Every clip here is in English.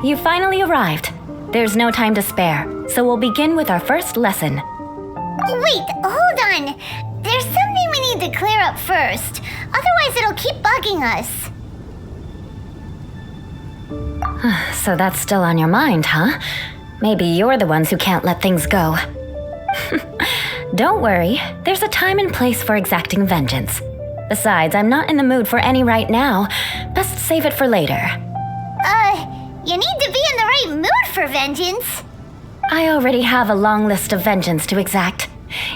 you finally arrived. There's no time to spare, so we'll begin with our first lesson. Wait, hold on. There's something we need to clear up first. Otherwise, it'll keep bugging us. So that's still on your mind, huh? Maybe you're the ones who can't let things go. Don't worry, there's a time and place for exacting vengeance. Besides, I'm not in the mood for any right now. Best save it for later. You need to be in the right mood for vengeance. I already have a long list of vengeance to exact.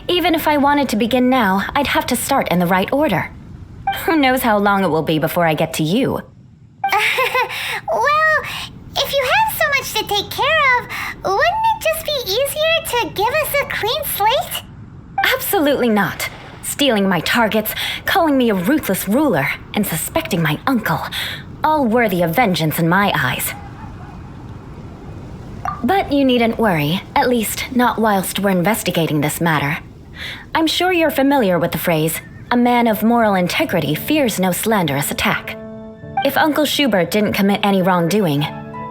Even if I wanted to begin now, I'd have to start in the right order. Who knows how long it will be before I get to you? Well, if you have so much to take care of, wouldn't it just be easier to give us a clean slate? Absolutely not. Stealing my targets, calling me a ruthless ruler, and suspecting my uncle. All worthy of vengeance in my eyes. But you needn't worry, at least not whilst we're investigating this matter. I'm sure you're familiar with the phrase, a man of moral integrity fears no slanderous attack. If Uncle Schubert didn't commit any wrongdoing,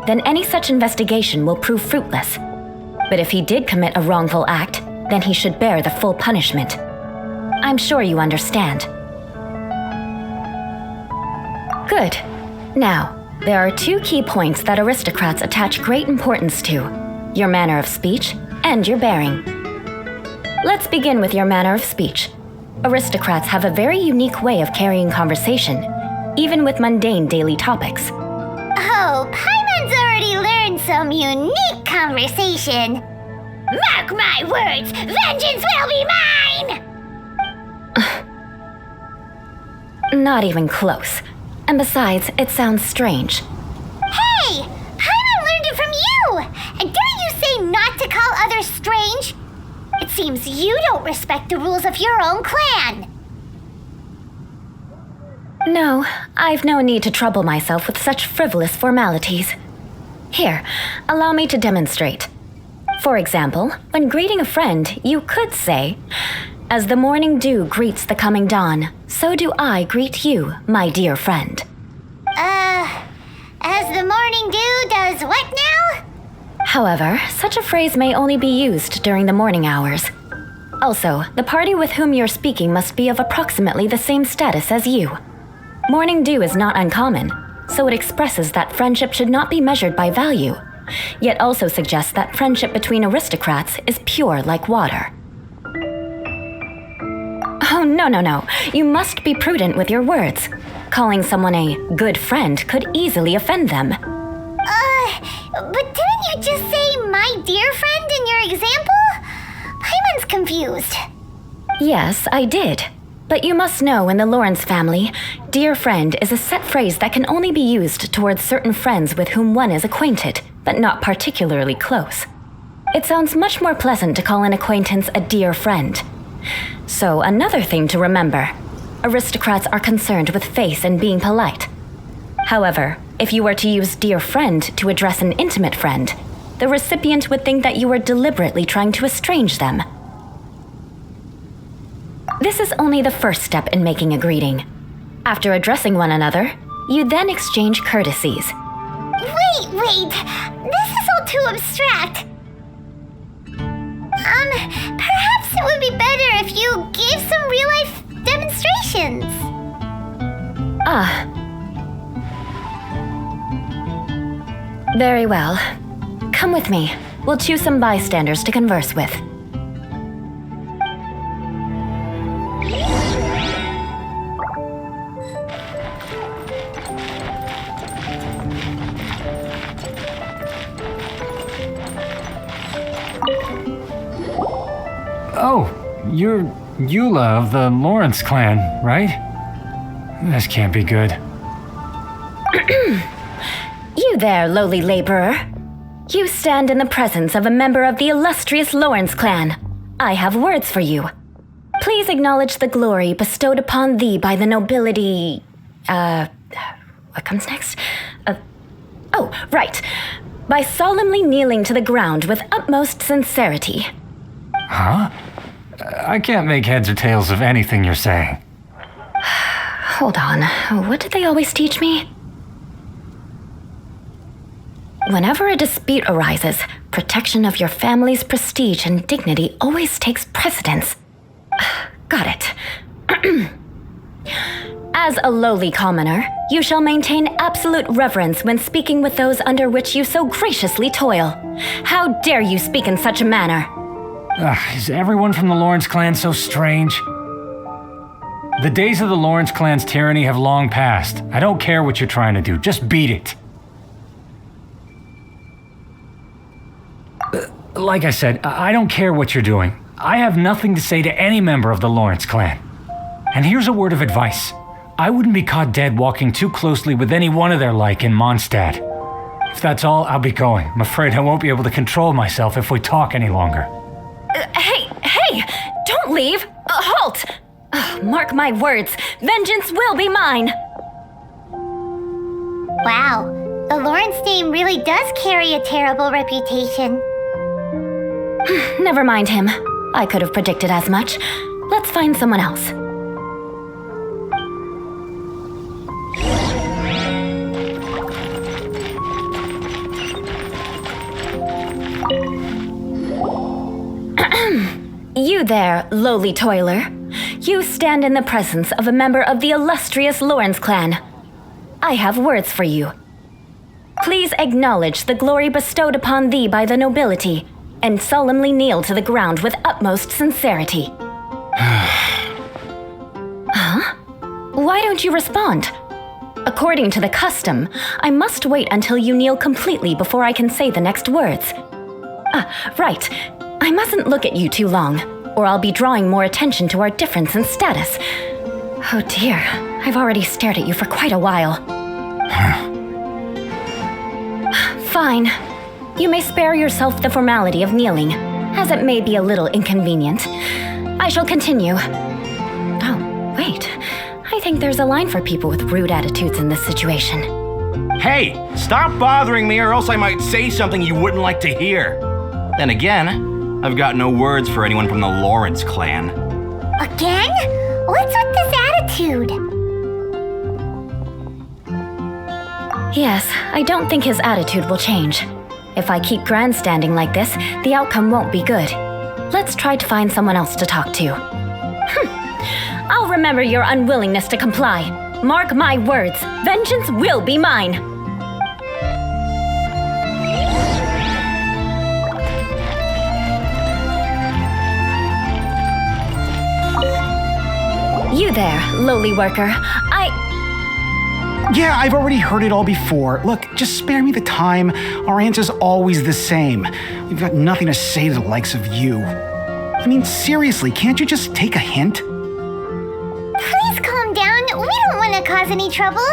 then any such investigation will prove fruitless. But if he did commit a wrongful act, then he should bear the full punishment. I'm sure you understand. Good. Now, there are two key points that aristocrats attach great importance to: your manner of speech and your bearing. Let's begin with your manner of speech. Aristocrats have a very unique way of carrying conversation, even with mundane daily topics. Oh, Paimon's already learned some unique conversation. Mark my words, vengeance will be mine! Not even close. And besides, it sounds strange. Hey! Paimon learned it from you! And didn't you say not to call others strange? It seems you don't respect the rules of your own clan. No, I've no need to trouble myself with such frivolous formalities. Here, allow me to demonstrate. For example, when greeting a friend, you could say, "As the morning dew greets the coming dawn, so do I greet you, my dear friend." As the morning dew does what now? However, such a phrase may only be used during the morning hours. Also, the party with whom you're speaking must be of approximately the same status as you. Morning dew is not uncommon, so it expresses that friendship should not be measured by value, yet also suggests that friendship between aristocrats is pure like water. Oh, no. You must be prudent with your words. Calling someone a good friend could easily offend them. But didn't you just say my dear friend in your example? Paimon's confused. Yes, I did. But you must know in the Lawrence family, dear friend is a set phrase that can only be used towards certain friends with whom one is acquainted, but not particularly close. It sounds much more pleasant to call an acquaintance a dear friend. So another thing to remember, aristocrats are concerned with face and being polite. However, if you were to use dear friend to address an intimate friend, the recipient would think that you were deliberately trying to estrange them. This is only the first step in making a greeting. After addressing one another, you then exchange courtesies. Wait, this is all too abstract. Perhaps it would be better if you gave some real-life demonstrations. Very well. Come with me. We'll choose some bystanders to converse with. Oh, you're Eula of the Lawrence clan, right? This can't be good. You there, lowly laborer. You stand in the presence of a member of the illustrious Lawrence clan. I have words for you. Please acknowledge the glory bestowed upon thee by the nobility... what comes next? Oh, right. By solemnly kneeling to the ground with utmost sincerity. Huh? I can't make heads or tails of anything you're saying. Hold on. What did they always teach me? Whenever a dispute arises, protection of your family's prestige and dignity always takes precedence. Got it. As a lowly commoner, you shall maintain absolute reverence when speaking with those under which you so graciously toil. How dare you speak in such a manner? Is everyone from the Lawrence clan so strange? The days of the Lawrence clan's tyranny have long passed. I don't care what you're trying to do, just beat it. Like I said, I don't care what you're doing. I have nothing to say to any member of the Lawrence clan. And here's a word of advice. I wouldn't be caught dead walking too closely with any one of their like in Mondstadt. If that's all, I'll be going. I'm afraid I won't be able to control myself if we talk any longer. Hey! Don't leave! Halt! Mark my words, vengeance will be mine! Wow, the Lawrence name really does carry a terrible reputation. Never mind him. I could have predicted as much. Let's find someone else. You there, lowly toiler. You stand in the presence of a member of the illustrious Lawrence clan. I have words for you. Please acknowledge the glory bestowed upon thee by the nobility, and solemnly kneel to the ground with utmost sincerity. Huh? Why don't you respond? According to the custom, I must wait until you kneel completely before I can say the next words. Right. I mustn't look at you too long, or I'll be drawing more attention to our difference in status. Oh dear, I've already stared at you for quite a while. Fine. You may spare yourself the formality of kneeling, as it may be a little inconvenient. I shall continue. Oh, wait. I think there's a line for people with rude attitudes in this situation. Hey, stop bothering me or else I might say something you wouldn't like to hear. Then again, I've got no words for anyone from the Lawrence clan. Again? What's with this attitude? Yes, I don't think his attitude will change. If I keep grandstanding like this, the outcome won't be good. Let's try to find someone else to talk to. I'll remember your unwillingness to comply. Mark my words, vengeance will be mine. You there, lowly worker. Yeah, I've already heard it all before. Look, just spare me the time. Our answer's always the same. We've got nothing to say to the likes of you. I mean, seriously, can't you just take a hint? Please calm down. We don't want to cause any trouble.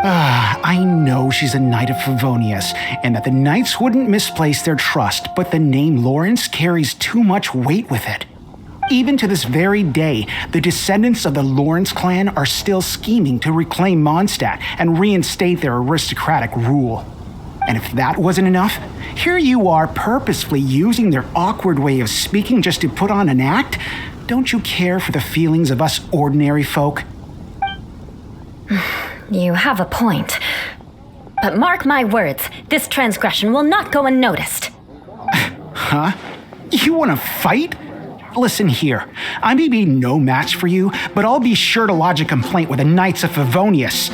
I know she's a knight of Favonius, and that the knights wouldn't misplace their trust, but the name Lawrence carries too much weight with it. Even to this very day, the descendants of the Lawrence clan are still scheming to reclaim Mondstadt and reinstate their aristocratic rule. And if that wasn't enough, here you are purposefully using their awkward way of speaking just to put on an act? Don't you care for the feelings of us ordinary folk? You have a point. But mark my words, this transgression will not go unnoticed. Huh? You want to fight? Listen here, I may be no match for you, but I'll be sure to lodge a complaint with the Knights of Favonius.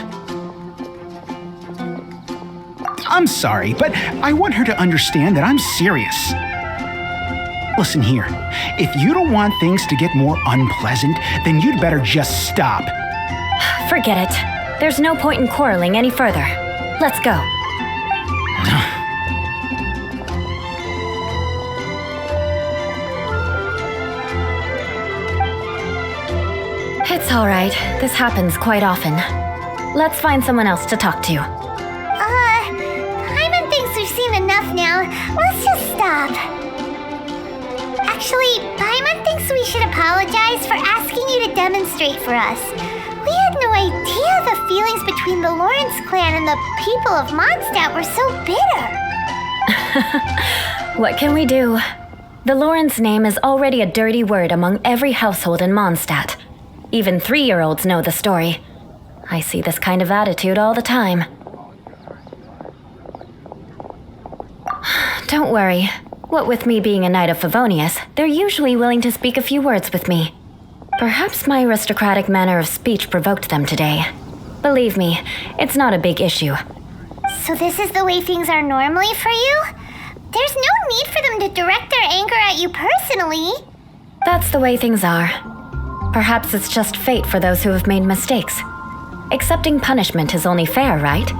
I'm sorry, but I want her to understand that I'm serious. Listen here, if you don't want things to get more unpleasant, then you'd better just stop. Forget it. There's no point in quarreling any further. Let's go. It's all right. This happens quite often. Let's find someone else to talk to. Paimon thinks we've seen enough now. Let's just stop. Actually, Paimon thinks we should apologize for asking you to demonstrate for us. We had no idea the feelings between the Lawrence clan and the people of Mondstadt were so bitter. What can we do? The Lawrence name is already a dirty word among every household in Mondstadt. Even 3-year-olds know the story. I see this kind of attitude all the time. Don't worry. What with me being a knight of Favonius, they're usually willing to speak a few words with me. Perhaps my aristocratic manner of speech provoked them today. Believe me, it's not a big issue. So this is the way things are normally for you? There's no need for them to direct their anger at you personally. That's the way things are. Perhaps it's just fate for those who have made mistakes. Accepting punishment is only fair, right?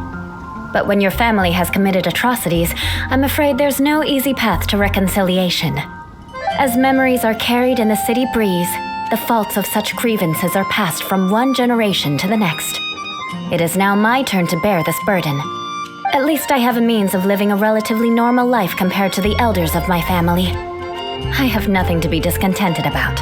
But when your family has committed atrocities, I'm afraid there's no easy path to reconciliation. As memories are carried in the city breeze, the faults of such grievances are passed from one generation to the next. It is now my turn to bear this burden. At least I have a means of living a relatively normal life compared to the elders of my family. I have nothing to be discontented about.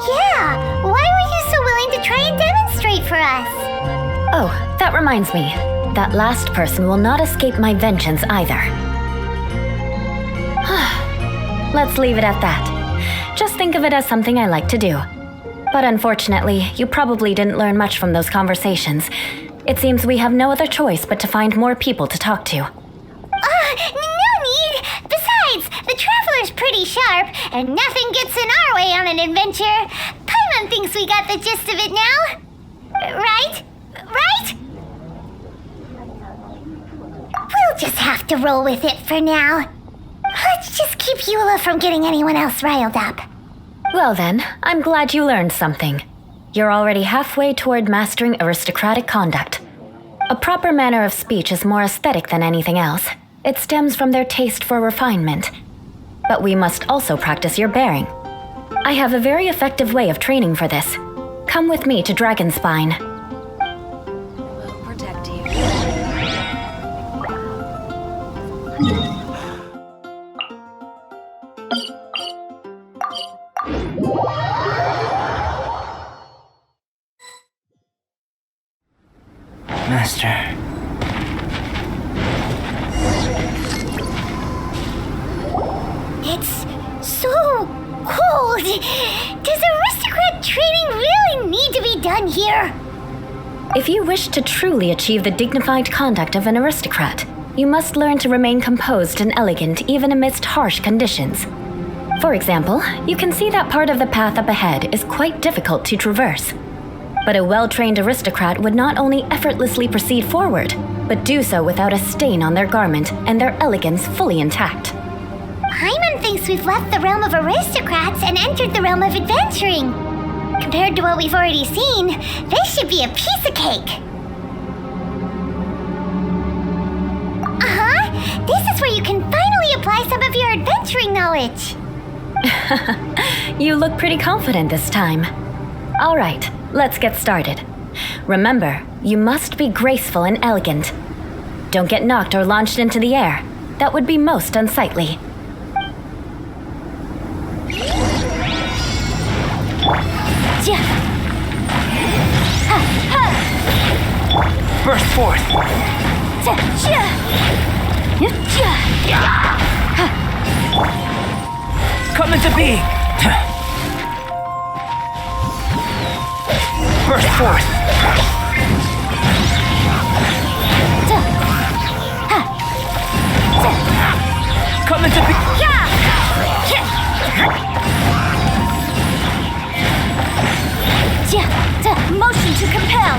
Yeah, why were you so willing to try and demonstrate for us? Oh, that reminds me. That last person will not escape my vengeance either. Let's leave it at that. Just think of it as something I like to do. But unfortunately, you probably didn't learn much from those conversations. It seems we have no other choice but to find more people to talk to. No need! Besides, the Traveler's pretty sharp, and nothing gets in our way on an adventure. Paimon thinks we got the gist of it now. Right? Right? We'll just have to roll with it for now. Let's just keep Eula from getting anyone else riled up. Well then, I'm glad you learned something. You're already halfway toward mastering aristocratic conduct. A proper manner of speech is more aesthetic than anything else. It stems from their taste for refinement. But we must also practice your bearing. I have a very effective way of training for this. Come with me to Dragonspine. We'll protect you. Master. It's so cold. Does aristocrat training really need to be done here? If you wish to truly achieve the dignified conduct of an aristocrat, you must learn to remain composed and elegant even amidst harsh conditions. For example, you can see that part of the path up ahead is quite difficult to traverse. But a well-trained aristocrat would not only effortlessly proceed forward, but do so without a stain on their garment and their elegance fully intact. Paimon thinks we've left the realm of aristocrats and entered the realm of adventuring. Compared to what we've already seen, this should be a piece of cake. This is where you can finally apply some of your adventuring knowledge. You look pretty confident this time. All right, let's get started. Remember, you must be graceful and elegant. Don't get knocked or launched into the air. That would be most unsightly. Burst forth! Come into being! Burst forth! Come into being! Motion to compel.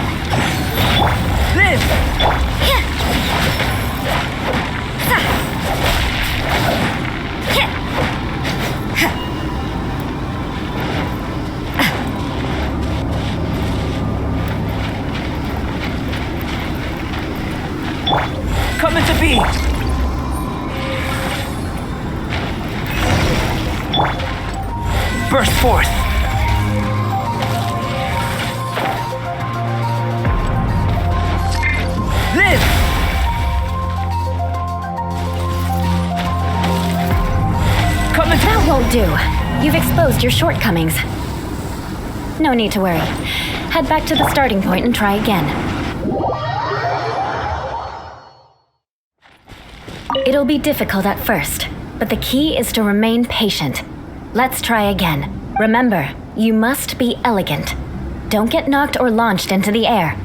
Live! Come into being! Burst forth! Live! Come into... That won't do. You've exposed your shortcomings. No need to worry. Head back to the starting point and try again. It'll be difficult at first, but the key is to remain patient. Let's try again. Remember, you must be elegant. Don't get knocked or launched into the air.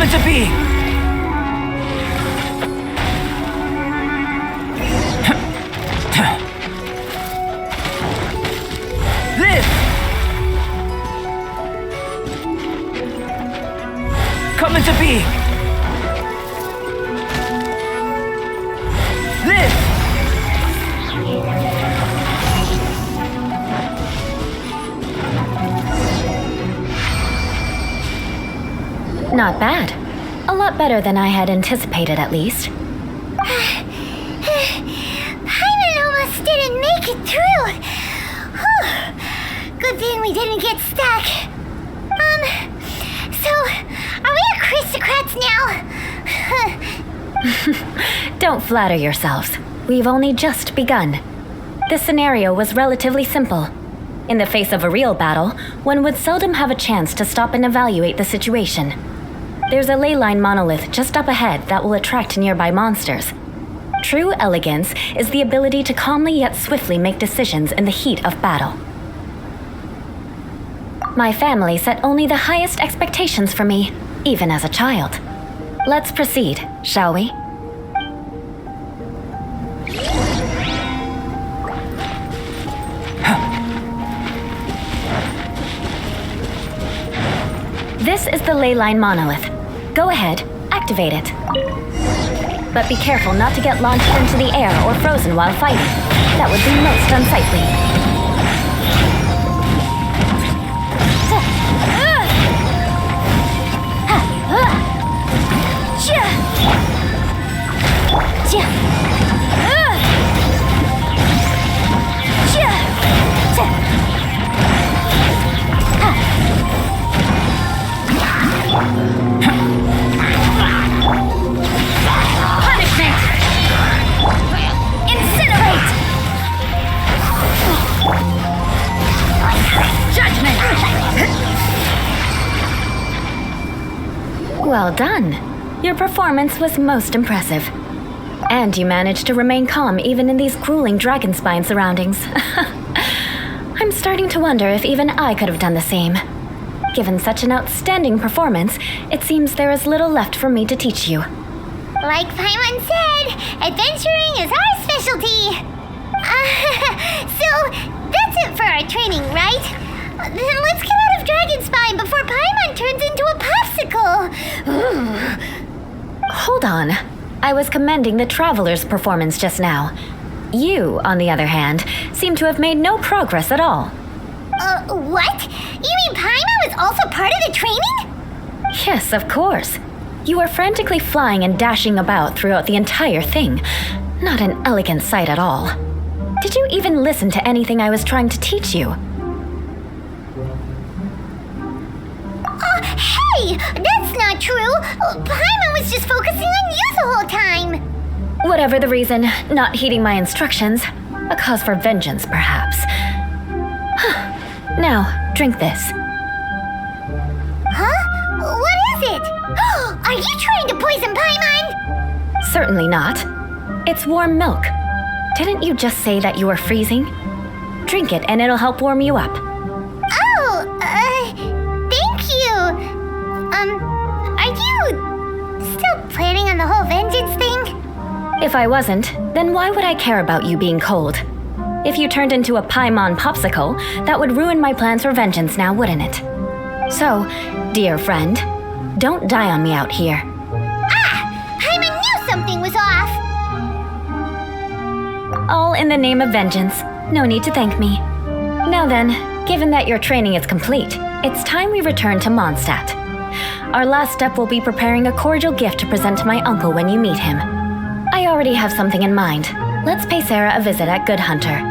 Come into being! This! Come into being! This! Not bad. A lot better than I had anticipated, at least. Paimon almost didn't make it through. Whew. Good thing we didn't get stuck. So, are we aristocrats now? Don't flatter yourselves. We've only just begun. This scenario was relatively simple. In the face of a real battle, one would seldom have a chance to stop and evaluate the situation. There's a ley line monolith just up ahead that will attract nearby monsters. True elegance is the ability to calmly yet swiftly make decisions in the heat of battle. My family set only the highest expectations for me, even as a child. Let's proceed, shall we? This is the ley line monolith. Go ahead, activate it. But be careful not to get launched into the air or frozen while fighting. That would be most unsightly. Well done. Your performance was most impressive. And you managed to remain calm even in these grueling dragon spine surroundings. I'm starting to wonder if even I could have done the same. Given such an outstanding performance, it seems there is little left for me to teach you. Like Paimon said, adventuring is our specialty. So, that's it for our training, right? Then let's get out of Dragon Spine before Paimon turns into a popsicle. Hold on. I was commending the Traveler's performance just now. You, on the other hand, seem to have made no progress at all. What? You mean Paimon was also part of the training? Yes, of course. You were frantically flying and dashing about throughout the entire thing. Not an elegant sight at all. Did you even listen to anything I was trying to teach you? Hey! That's not true! Paimon was just focusing on you the whole time! Whatever the reason, not heeding my instructions. A cause for vengeance, perhaps. Now, drink this. Huh? What is it? Are you trying to poison Paimon? Certainly not. It's warm milk. Didn't you just say that you were freezing? Drink it and it'll help warm you up. Oh, thank you. Are you still planning on the whole vengeance thing? If I wasn't, then why would I care about you being cold? If you turned into a Paimon popsicle, that would ruin my plans for vengeance now, wouldn't it? So, dear friend, don't die on me out here. Paimon knew something was off. All in the name of vengeance. No need to thank me. Now then, given that your training is complete, it's time we return to Mondstadt. Our last step will be preparing a cordial gift to present to my uncle when you meet him. I already have something in mind. Let's pay Sarah a visit at Good Hunter.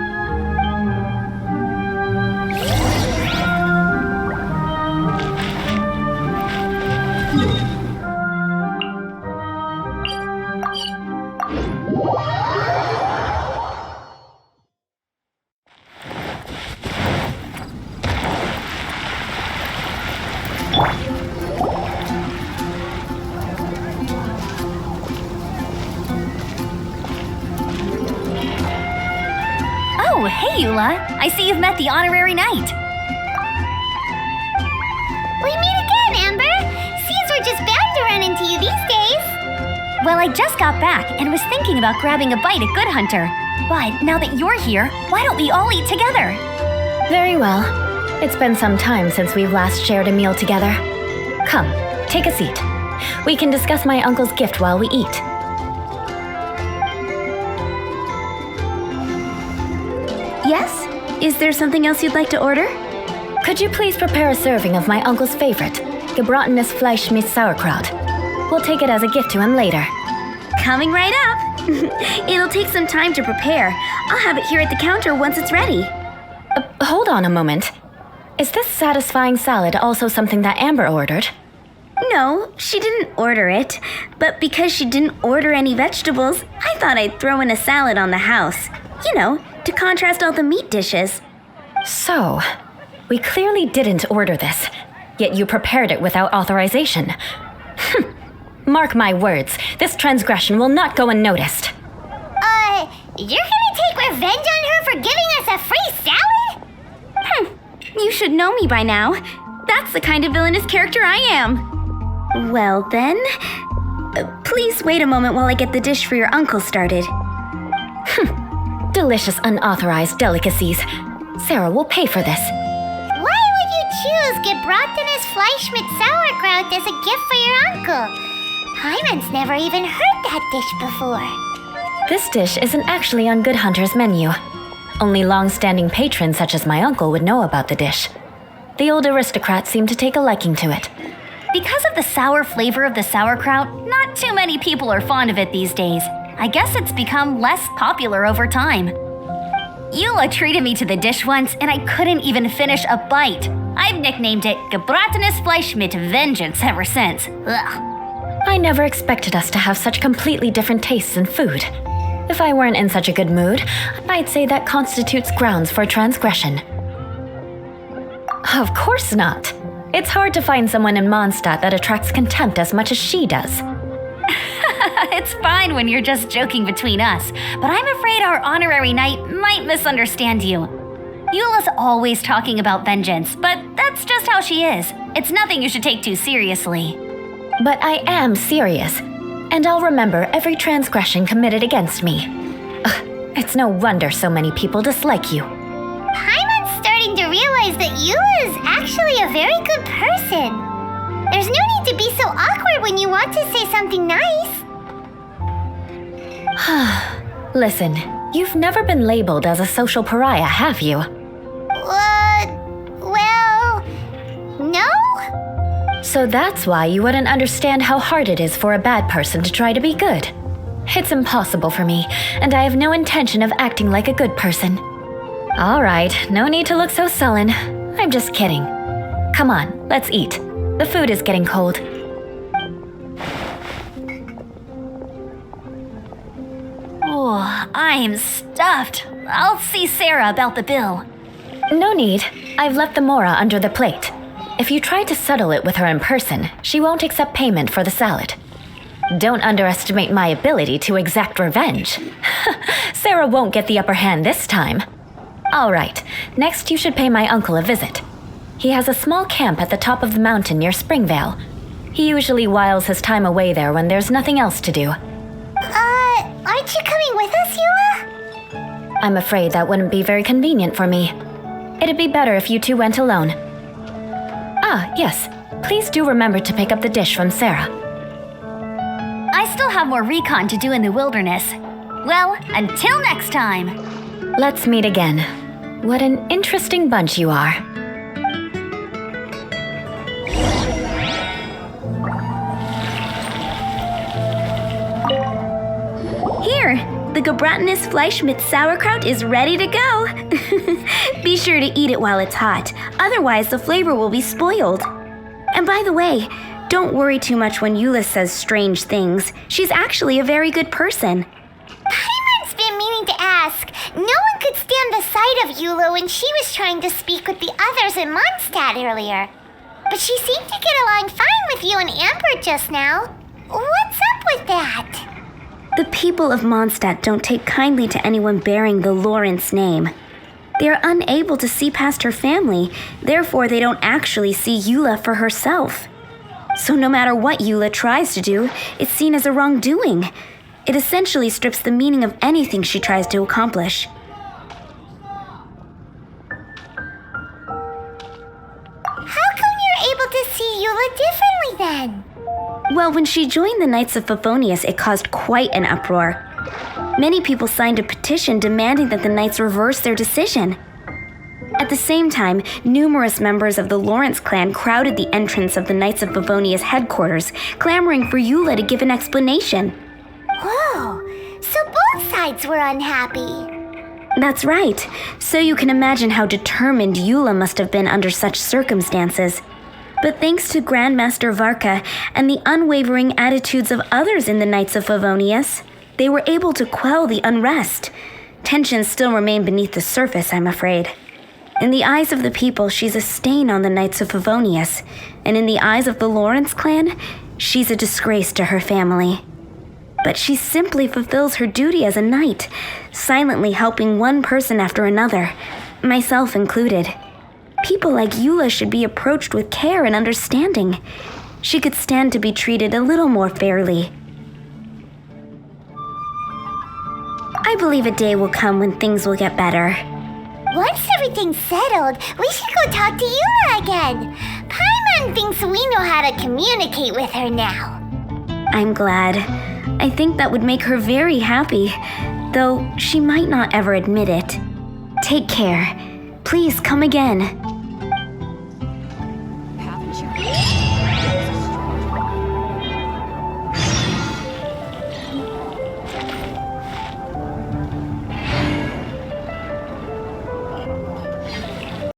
Oh, hey, Eula. I see you've met the honorary knight. We meet again, Amber. Seems we're just bound to run Well, I just got back and was thinking about grabbing a bite at Good Hunter. But now that you're here, why don't we all eat together? Very well. It's been some time since we've last shared a meal together. Come, take a seat. We can discuss my uncle's gift while we eat. Yes? Is there something else you'd like to order? Could you please prepare a serving of my uncle's favorite, gebratenes Fleisch mit Sauerkraut? We'll take it as a gift to him later. Coming right up. It'll take some time to prepare. I'll have it here at the counter once it's ready. Hold on a moment. Is this satisfying salad also something that Amber ordered? No, she didn't order it. But because she didn't order any vegetables, I thought I'd throw in a salad on the house. You know, to contrast all the meat dishes. So, we clearly didn't order this, yet you prepared it without authorization. Mark my words, this transgression will not go unnoticed. You're gonna take revenge on her for giving us a free salad? You should know me by now. That's the kind of villainous character I am. Well then, please wait a moment while I get the dish for your uncle started. Delicious unauthorized delicacies. Sarah will pay for this. Why would you choose gebratenes Fleisch mit Sauerkraut as a gift for your uncle? Hyman's never even heard that dish before. This dish isn't actually on Good Hunter's menu. Only long-standing patrons such as my uncle would know about the dish. The old aristocrat seemed to take a liking to it. Because of the sour flavor of the sauerkraut, not too many people are fond of it these days. I guess it's become less popular over time. Eula treated me to the dish once and I couldn't even finish a bite. I've nicknamed it gebratenes Fleisch mit Vengeance ever since. Ugh. I never expected us to have such completely different tastes in food. If I weren't in such a good mood, I'd say that constitutes grounds for transgression. Of course not. It's hard to find someone in Mondstadt that attracts contempt as much as she does. It's fine when you're just joking between us, but I'm afraid our honorary knight might misunderstand you. Eula's always talking about vengeance, but that's just how she is. It's nothing you should take too seriously. But I am serious, and I'll remember every transgression committed against me. It's no wonder so many people dislike you. Hyman's starting to realize that Eula is actually a very good person. There's no need to be so awkward when you want to say something nice. Listen, you've never been labeled as a social pariah, have you? Well, no? So that's why you wouldn't understand how hard it is for a bad person to try to be good. It's impossible for me, and I have no intention of acting like a good person. All right, no need to look so sullen. I'm just kidding. Come on, let's eat. The food is getting cold. Oh, I'm stuffed. I'll see Sarah about the bill. No need. I've left the mora under the plate. If you try to settle it with her in person, she won't accept payment for the salad. Don't underestimate my ability to exact revenge. Sarah won't get the upper hand this time. All right, next you should pay my uncle a visit. He has a small camp at the top of the mountain near Springvale. He usually whiles his time away there when there's nothing else to do. Aren't you coming with us, Eula? I'm afraid that wouldn't be very convenient for me. It'd be better if you two went alone. Ah, yes. Please do remember to pick up the dish from Sarah. I still have more recon to do in the wilderness. Well, until next time. Let's meet again. What an interesting bunch you are. Here, the gebratenes Fleisch mit Sauerkraut is ready to go. Be sure to eat it while it's hot, otherwise the flavor will be spoiled. And by the way, don't worry too much when Eula says strange things. She's actually a very good person. Hyman's been meaning to ask. No one could stand the sight of Eula when she was trying to speak with the others in Mondstadt earlier. But she seemed to get along fine with you and Amber just now. What's up with that? The people of Mondstadt don't take kindly to anyone bearing the Lawrence name. They are unable to see past her family, therefore they don't actually see Eula for herself. So no matter what Eula tries to do, it's seen as a wrongdoing. It essentially strips the meaning of anything she tries to accomplish. How come you're able to see Eula differently then? Well, when she joined the Knights of Favonius, it caused quite an uproar. Many people signed a petition demanding that the Knights reverse their decision. At the same time, numerous members of the Lawrence clan crowded the entrance of the Knights of Favonius headquarters, clamoring for Eula to give an explanation. Whoa, so both sides were unhappy. That's right. So you can imagine how determined Eula must have been under such circumstances. But thanks to Grandmaster Varka and the unwavering attitudes of others in the Knights of Favonius, they were able to quell the unrest. Tensions still remain beneath the surface, I'm afraid. In the eyes of the people, she's a stain on the Knights of Favonius, and in the eyes of the Lawrence clan, she's a disgrace to her family. But she simply fulfills her duty as a knight, silently helping one person after another, myself included. People like Eula should be approached with care and understanding. She could stand to be treated a little more fairly. I believe a day will come when things will get better. Once everything's settled, we should go talk to Eula again. Paimon thinks we know how to communicate with her now. I'm glad. I think that would make her very happy, though she might not ever admit it. Take care. Please come again.